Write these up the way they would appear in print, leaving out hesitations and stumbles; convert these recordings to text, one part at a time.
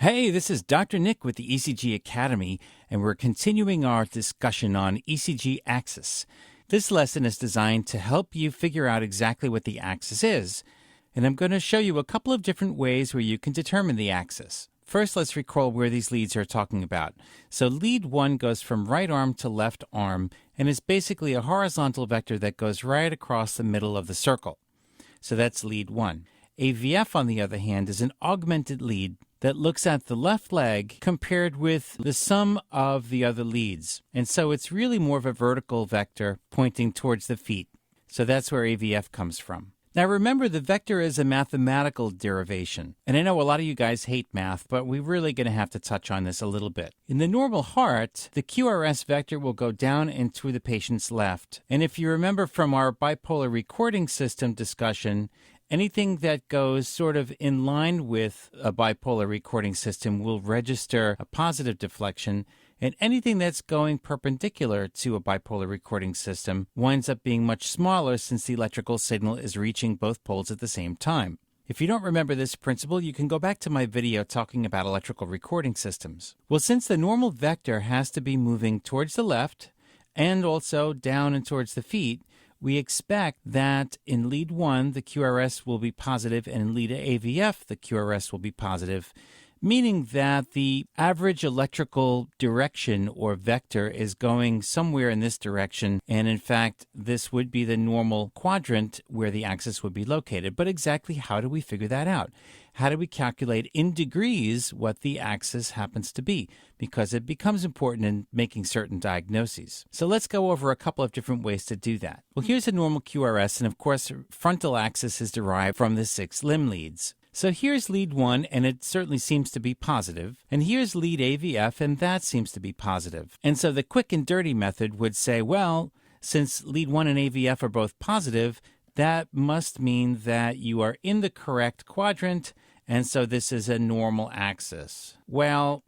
Hey, this is Dr. Nick with the ECG Academy, and we're continuing our discussion on ECG axis. This lesson is designed to help you figure out exactly what the axis is, and I'm going to show you a couple of different ways where you can determine the axis. First, let's recall where these leads are talking about. So lead 1 goes from right arm to left arm, and is basically a horizontal vector that goes right across the middle of the circle. So that's lead 1. AVF, on the other hand, is an augmented lead that looks at the left leg compared with the sum of the other leads. And so it's really more of a vertical vector pointing towards the feet. So that's where AVF comes from. Now remember, the vector is a mathematical derivation. And I know a lot of you guys hate math, but we're really going to have to touch on this a little bit. In the normal heart, the QRS vector will go down and to the patient's left. And if you remember from our bipolar recording system discussion, anything that goes sort of in line with a bipolar recording system will register a positive deflection, and anything that's going perpendicular to a bipolar recording system winds up being much smaller since the electrical signal is reaching both poles at the same time. If you don't remember this principle, you can go back to my video talking about electrical recording systems. Well, since the normal vector has to be moving towards the left and also down and towards the feet, we expect that in lead 1, the QRS will be positive, and in lead AVF, the QRS will be positive, meaning that the average electrical direction or vector is going somewhere in this direction, and in fact, this would be the normal quadrant where the axis would be located. But exactly how do we figure that out? How do we calculate in degrees what the axis happens to be? Because it becomes important in making certain diagnoses. So let's go over a couple of different ways to do that. Well, here's a normal QRS, and of course, frontal axis is derived from the 6 limb leads. So here's lead 1, and it certainly seems to be positive. And here's lead AVF, and that seems to be positive. And so the quick and dirty method would say, well, since lead 1 and AVF are both positive, that must mean that you are in the correct quadrant, and so this is a normal axis. Well,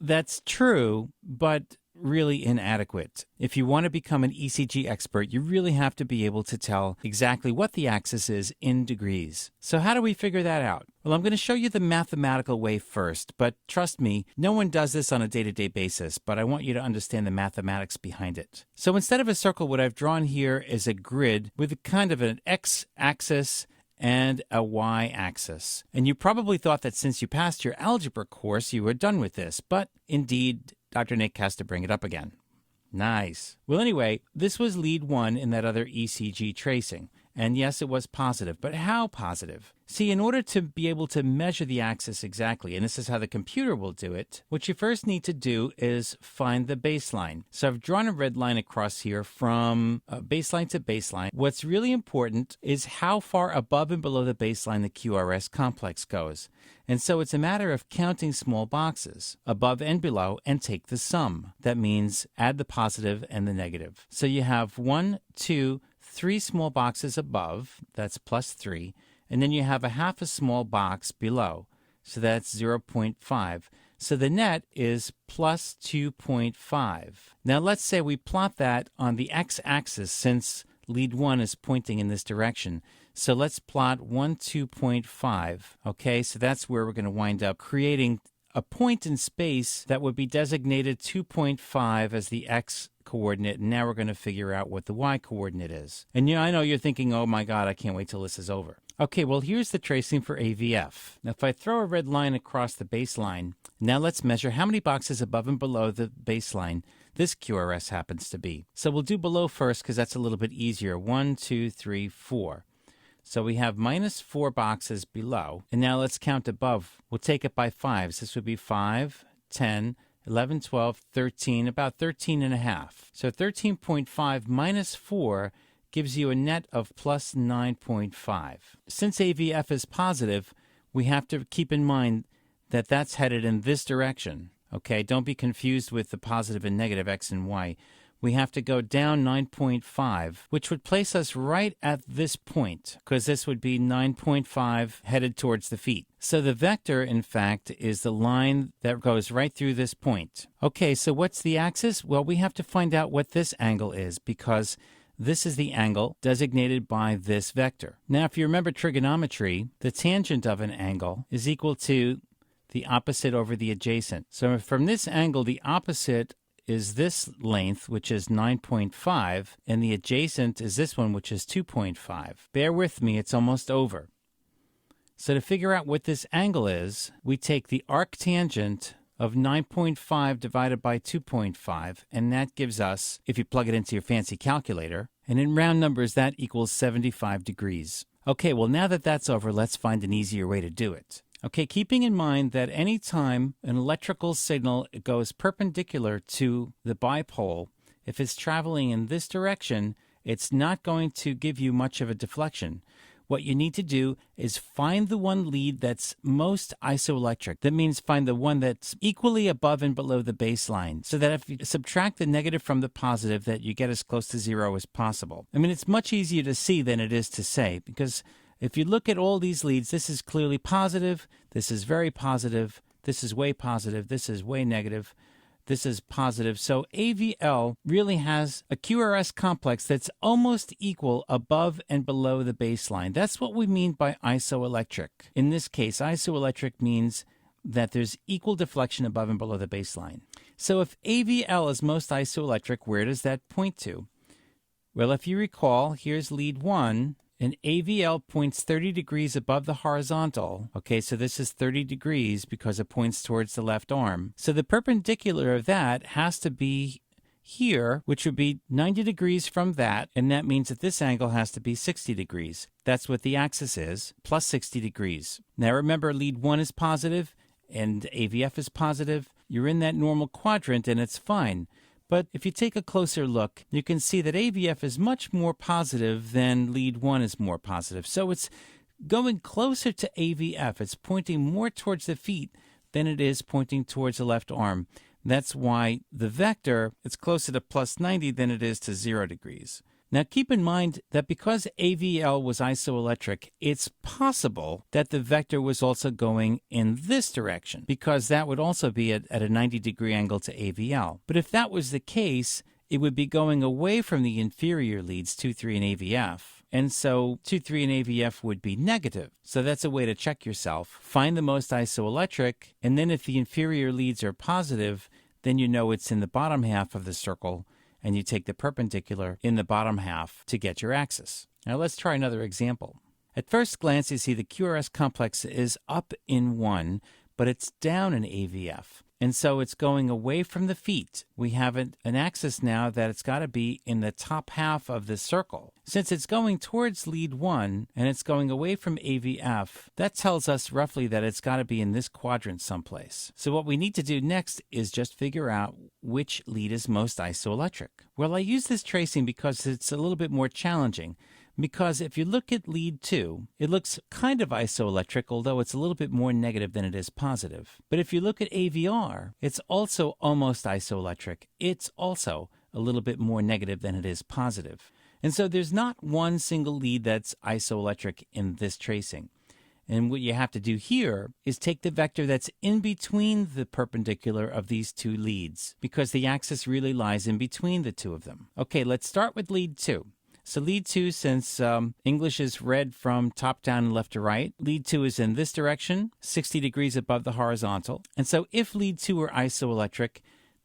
that's true, but really inadequate. If you want to become an ECG expert, you really have to be able to tell exactly what the axis is in degrees. So how do we figure that out? Well, I'm going to show you the mathematical way first, but trust me, no one does this on a day-to-day basis, but I want you to understand the mathematics behind it. So instead of a circle, what I've drawn here is a grid with a kind of an x-axis and a y-axis. And you probably thought that since you passed your algebra course, you were done with this, but indeed, Dr. Nick has to bring it up again. Nice. Well, anyway, this was lead 1 in that other ECG tracing. And yes, it was positive, but how positive? See, in order to be able to measure the axis exactly, and this is how the computer will do it, what you first need to do is find the baseline. So I've drawn a red line across here from baseline to baseline. What's really important is how far above and below the baseline the QRS complex goes. And so it's a matter of counting small boxes above and below and take the sum. That means add the positive and the negative. So you have 1, 2, 3 small boxes above, that's plus 3, and then you have a half a small box below, so that's 0.5. So the net is plus 2.5. Now let's say we plot that on the x-axis since lead 1 is pointing in this direction. So let's plot 1, 2.5. Okay, so that's where we're going to wind up creating a point in space that would be designated 2.5 as the x coordinate, and now we're going to figure out what the y coordinate is. And I know you're thinking, oh my God, I can't wait till this is over. Okay, well, here's the tracing for AVF. Now, if I throw a red line across the baseline, now let's measure how many boxes above and below the baseline this QRS happens to be. So we'll do below first because that's a little bit easier. 1, 2, 3, 4. So we have minus 4 boxes below. And now let's count above. We'll take it by 5s. This would be 5, 10, 11, 12, 13, about 13 and a half. So 13.5 minus 4 gives you a net of plus 9.5. Since AVF is positive, we have to keep in mind that that's headed in this direction. Okay, don't be confused with the positive and negative x and y. We have to go down 9.5, which would place us right at this point, because this would be 9.5 headed towards the feet. So the vector, in fact, is the line that goes right through this point. Okay, so what's the axis? Well, we have to find out what this angle is, because this is the angle designated by this vector. Now, if you remember trigonometry, the tangent of an angle is equal to the opposite over the adjacent. So from this angle, the opposite is this length, which is 9.5, and the adjacent is this one, which is 2.5. Bear with me, it's almost over. So to figure out what this angle is, we take the arctangent of 9.5 divided by 2.5, and that gives us, if you plug it into your fancy calculator, and in round numbers, that equals 75 degrees. Okay, well, now that that's over, let's find an easier way to do it. Okay, keeping in mind that any time an electrical signal goes perpendicular to the bipole, if it's traveling in this direction, it's not going to give you much of a deflection. What you need to do is find the one lead that's most isoelectric. That means find the one that's equally above and below the baseline, so that if you subtract the negative from the positive, that you get as close to zero as possible. I mean, it's much easier to see than it is to say, because if you look at all these leads, this is clearly positive, this is very positive, this is way positive, this is way negative, this is positive. So AVL really has a QRS complex that's almost equal above and below the baseline. That's what we mean by isoelectric. In this case, isoelectric means that there's equal deflection above and below the baseline. So if AVL is most isoelectric, where does that point to? Well, if you recall, here's lead 1, and AVL points 30 degrees above the horizontal. Okay, so this is 30 degrees because it points towards the left arm. So the perpendicular of that has to be here, which would be 90 degrees from that, and that means that this angle has to be 60 degrees. That's what the axis is, plus 60 degrees. Now remember, lead 1 is positive, and AVF is positive. You're in that normal quadrant, and it's fine. But if you take a closer look, you can see that AVF is much more positive than lead 1 is more positive. So it's going closer to AVF. It's pointing more towards the feet than it is pointing towards the left arm. That's why the vector is closer to plus 90 than it is to 0 degrees. Now keep in mind that because AVL was isoelectric, it's possible that the vector was also going in this direction, because that would also be at a 90-degree angle to AVL. But if that was the case, it would be going away from the inferior leads, 2, 3, and AVF. And so 2, 3, and AVF would be negative. So that's a way to check yourself. Find the most isoelectric, and then if the inferior leads are positive, then you know it's in the bottom half of the circle, and you take the perpendicular in the bottom half to get your axis. Now let's try another example. At first glance, you see the QRS complex is up in 1, but it's down in AVF. And so it's going away from the feet. We have an axis now that it's got to be in the top half of the circle. Since it's going towards lead 1 and it's going away from AVF, that tells us roughly that it's got to be in this quadrant someplace. So what we need to do next is just figure out which lead is most isoelectric. Well, I use this tracing because it's a little bit more challenging. Because if you look at lead 2, it looks kind of isoelectric, although it's a little bit more negative than it is positive. But if you look at AVR, it's also almost isoelectric. It's also a little bit more negative than it is positive. And so there's not one single lead that's isoelectric in this tracing. And what you have to do here is take the vector that's in between the perpendicular of these two leads, because the axis really lies in between the two of them. Okay, let's start with lead 2. So lead 2, since English is read from top down and left to right, lead 2 is in this direction, 60 degrees above the horizontal. And so if lead 2 were isoelectric,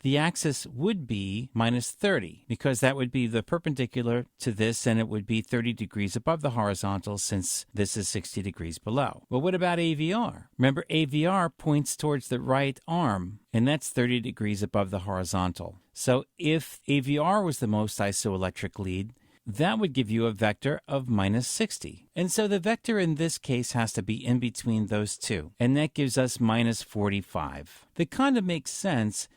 the axis would be minus 30, because that would be the perpendicular to this, and it would be 30 degrees above the horizontal since this is 60 degrees below. Well, what about AVR? Remember, AVR points towards the right arm, and that's 30 degrees above the horizontal. So if AVR was the most isoelectric lead, that would give you a vector of minus 60. And so the vector in this case has to be in between those two, and that gives us minus 45. That kind of makes sense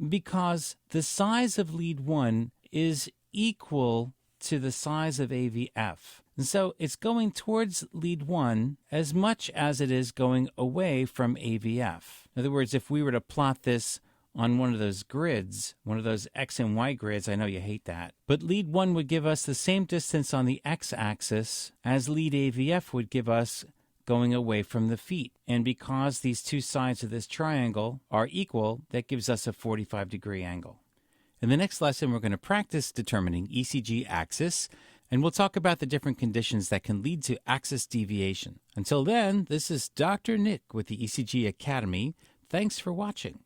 because the size of lead 1 is equal to the size of AVF. And so it's going towards lead 1 as much as it is going away from AVF. In other words, if we were to plot this on one of those grids, one of those X and Y grids, I know you hate that, but lead 1 would give us the same distance on the X-axis as lead AVF would give us going away from the feet. And because these two sides of this triangle are equal, that gives us a 45-degree angle. In the next lesson, we're going to practice determining ECG axis, And we'll talk about the different conditions that can lead to axis deviation. Until then, this is Dr. Nick with the ECG Academy. Thanks for watching.